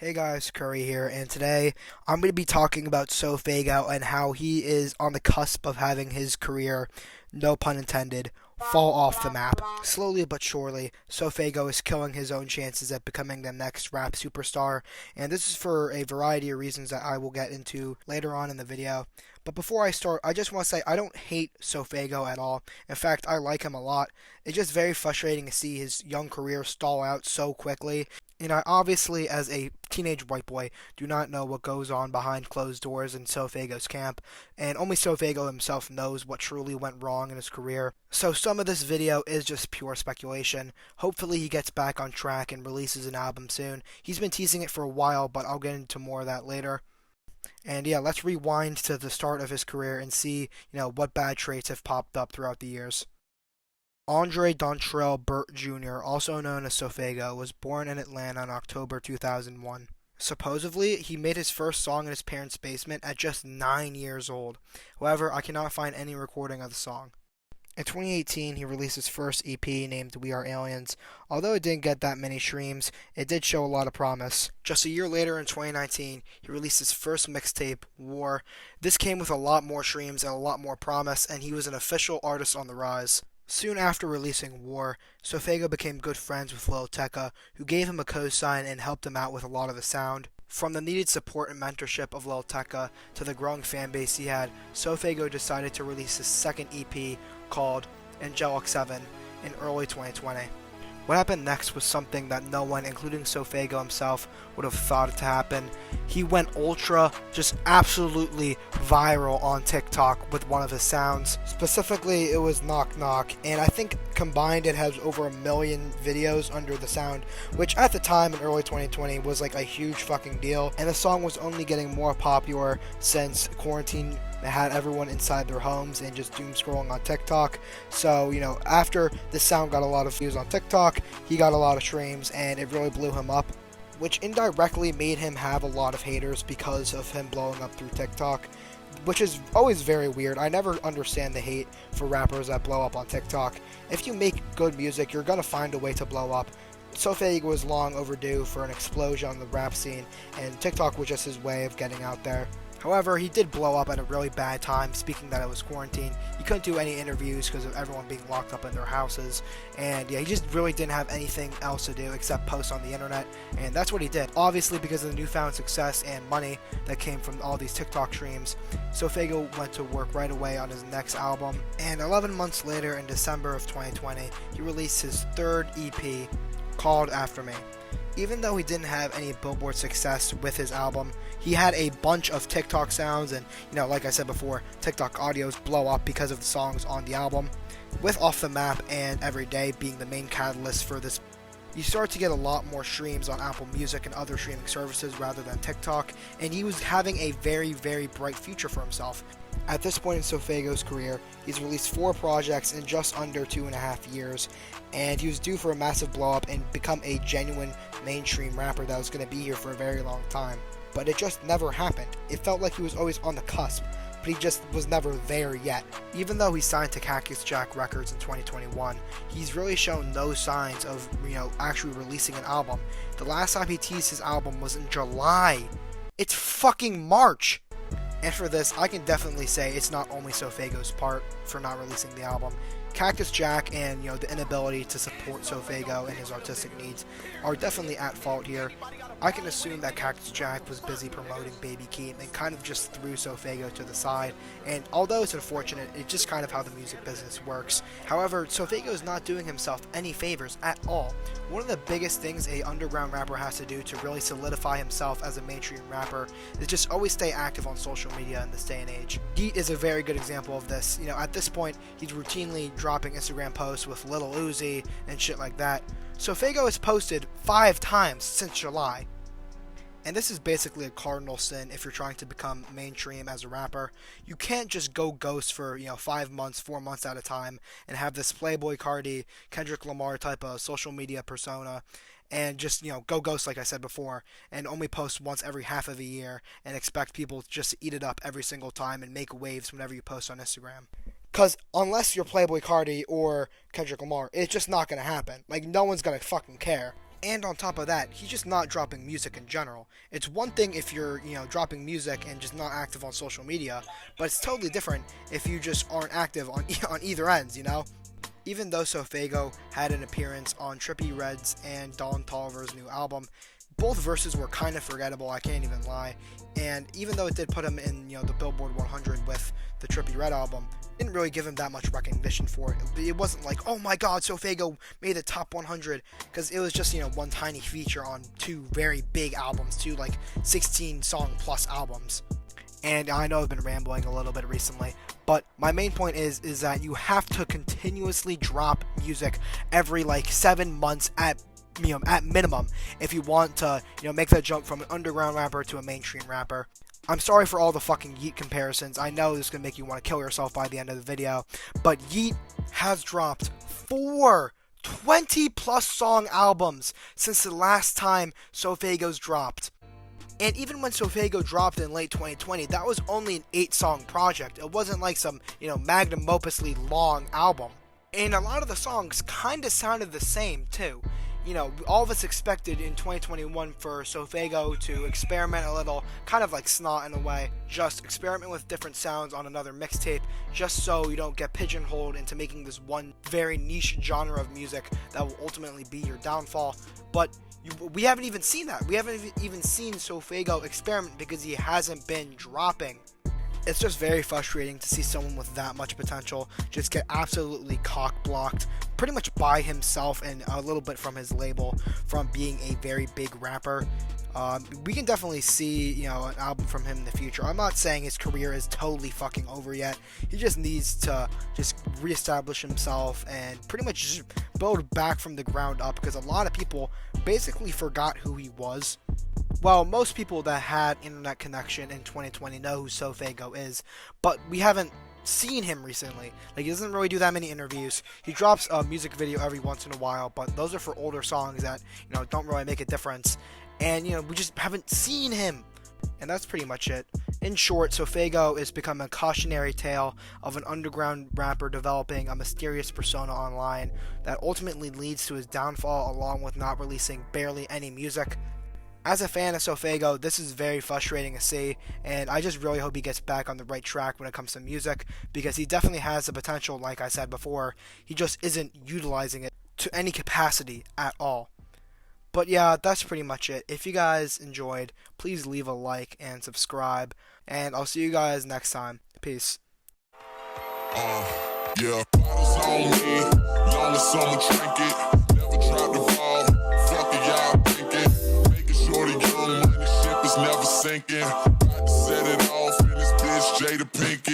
Hey guys, Curry here, and today I'm going to be talking about SoFaygo and how he is on the cusp of having his career, no pun intended, fall off the map. Slowly but surely, SoFaygo is killing his own chances at becoming the next rap superstar, and this is for a variety of reasons that I will get into later on in the video. But before I start, I just want to say I don't hate SoFaygo at all. In fact, I like him a lot. It's just very frustrating to see his young career stall out so quickly. I obviously, as a teenage white boy, do not know what goes on behind closed doors in SoFaygo's camp, and only SoFaygo himself knows what truly went wrong in his career. So some of this video is just pure speculation. Hopefully he gets back on track and releases an album soon. He's been teasing it for a while, but I'll get into more of that later. And yeah, let's rewind to the start of his career and see, what bad traits have popped up throughout the years. Andre Dontrell Burt Jr., also known as SoFaygo, was born in Atlanta in October 2001. Supposedly, he made his first song in his parents' basement at just 9 years old. However, I cannot find any recording of the song. In 2018, he released his first EP named We Are Aliens. Although it didn't get that many streams, it did show a lot of promise. Just a year later in 2019, he released his first mixtape, War. This came with a lot more streams and a lot more promise, and he was an official artist on the rise. Soon after releasing War, SoFaygo became good friends with Lil Tecca, who gave him a co-sign and helped him out with a lot of the sound. From the needed support and mentorship of Lil Tecca to the growing fanbase he had, SoFaygo decided to release his second EP called Angelic 7 in early 2020. What happened next was something that no one, including SoFaygo himself, would have thought it to happen. He went ultra, just absolutely viral on TikTok with one of his sounds. Specifically, it was Knock Knock, and I think combined it has over 1 million videos under the sound, which at the time in early 2020 was like a huge fucking deal, and the song was only getting more popular since quarantine had everyone inside their homes and just doom scrolling on TikTok. So, after this sound got a lot of views on TikTok, he got a lot of streams and it really blew him up, which indirectly made him have a lot of haters because of him blowing up through TikTok, which is always very weird. I never understand the hate for rappers that blow up on TikTok. If you make good music, you're gonna find a way to blow up. SoFaygo was long overdue for an explosion on the rap scene, and TikTok was just his way of getting out there. However, he did blow up at a really bad time, speaking that it was quarantine. He couldn't do any interviews because of everyone being locked up in their houses. And yeah, he just really didn't have anything else to do except post on the internet. And that's what he did. Obviously, because of the newfound success and money that came from all these TikTok streams, SoFaygo went to work right away on his next album. And 11 months later, in December of 2020, he released his third EP called After Me. Even though he didn't have any Billboard success with his album, he had a bunch of TikTok sounds and, like I said before, TikTok audios blow up because of the songs on the album. With Off the Map and Everyday being the main catalyst for this, you start to get a lot more streams on Apple Music and other streaming services rather than TikTok, and he was having a very, very bright future for himself. At this point in SoFaygo's career, he's released 4 projects in just under 2.5 years, and he was due for a massive blow up and become a genuine mainstream rapper that was going to be here for a very long time. But it just never happened. It felt like he was always on the cusp, but he just was never there yet. Even though he signed to Cactus Jack Records in 2021, he's really shown no signs of, actually releasing an album. The last time he teased his album was in July. It's fucking March! And for this, I can definitely say it's not only SoFaygo's part for not releasing the album. Cactus Jack and the inability to support SoFaygo and his artistic needs are definitely at fault here. I can assume that Cactus Jack was busy promoting Baby Keem and kind of just threw SoFaygo to the side, and although it's unfortunate, it's just kind of how the music business works. However, SoFaygo is not doing himself any favors at all. One of the biggest things a underground rapper has to do to really solidify himself as a mainstream rapper is just always stay active on social media in this day and age. Heat is a very good example of this. At this point, he's routinely dropping Instagram posts with Lil Uzi and shit like that. SoFaygo has posted 5 times since July. And this is basically a cardinal sin if you're trying to become mainstream as a rapper. You can't just go ghost for 5 months, 4 months at a time and have this Playboy Cardi, Kendrick Lamar type of social media persona and just go ghost like I said before and only post once every half of a year and expect people just to eat it up every single time and make waves whenever you post on Instagram. Because unless you're Playboy Cardi or Kendrick Lamar, it's just not going to happen. Like, no one's going to fucking care. And on top of that, he's just not dropping music in general. It's one thing if you're, dropping music and just not active on social media, but it's totally different if you just aren't active on on either ends, Even though SoFaygo had an appearance on Trippie Redd's and Don Toliver's new album, both verses were kind of forgettable, I can't even lie. And even though it did put him in, the Billboard 100 with the Trippie Redd album, didn't really give him that much recognition for it. It wasn't like, oh my god, SoFaygo made the top 100, because it was just, one tiny feature on two very big albums, two like 16 song plus albums. And I know I've been rambling a little bit recently, but my main point is that you have to continuously drop music every like 7 months at minimum if you want to, make that jump from an underground rapper to a mainstream rapper. I'm sorry for all the fucking Yeet comparisons. I know this is going to make you want to kill yourself by the end of the video, but Yeet has dropped 4 20-plus song albums since the last time SoFaygo's dropped. And even when SoFaygo dropped in late 2020, that was only an 8-song project. It wasn't like some, magnum opusly long album. And a lot of the songs kind of sounded the same, too. All of us expected in 2021 for SoFaygo to experiment a little, kind of like Snot in a way, just experiment with different sounds on another mixtape, just so you don't get pigeonholed into making this one very niche genre of music that will ultimately be your downfall. But we haven't even seen that. We haven't even seen SoFaygo experiment because he hasn't been dropping. It's just very frustrating to see someone with that much potential just get absolutely cock-blocked pretty much by himself and a little bit from his label from being a very big rapper. We can definitely see, an album from him in the future. I'm not saying his career is totally fucking over yet. He just needs to just reestablish himself and pretty much just build back from the ground up, because a lot of people basically forgot who he was. Well, most people that had internet connection in 2020 know who SoFaygo is, but we haven't seen him recently. Like, he doesn't really do that many interviews. He drops a music video every once in a while, but those are for older songs that, don't really make a difference. And, we just haven't seen him. And that's pretty much it. In short, SoFaygo is becoming a cautionary tale of an underground rapper developing a mysterious persona online that ultimately leads to his downfall, along with not releasing barely any music. As a fan of SoFaygo, this is very frustrating to see, and I just really hope he gets back on the right track when it comes to music, because he definitely has the potential, like I said before. He just isn't utilizing it to any capacity at all. But yeah, that's pretty much it. If you guys enjoyed, please leave a like and subscribe, and I'll see you guys next time. Peace. Yeah, bottles on me, long as someone drink it, never drop the ball, fuck it, y'all thinking, making sure the young money ship is never sinking, about to set it off in this bitch, Jada Pinkett.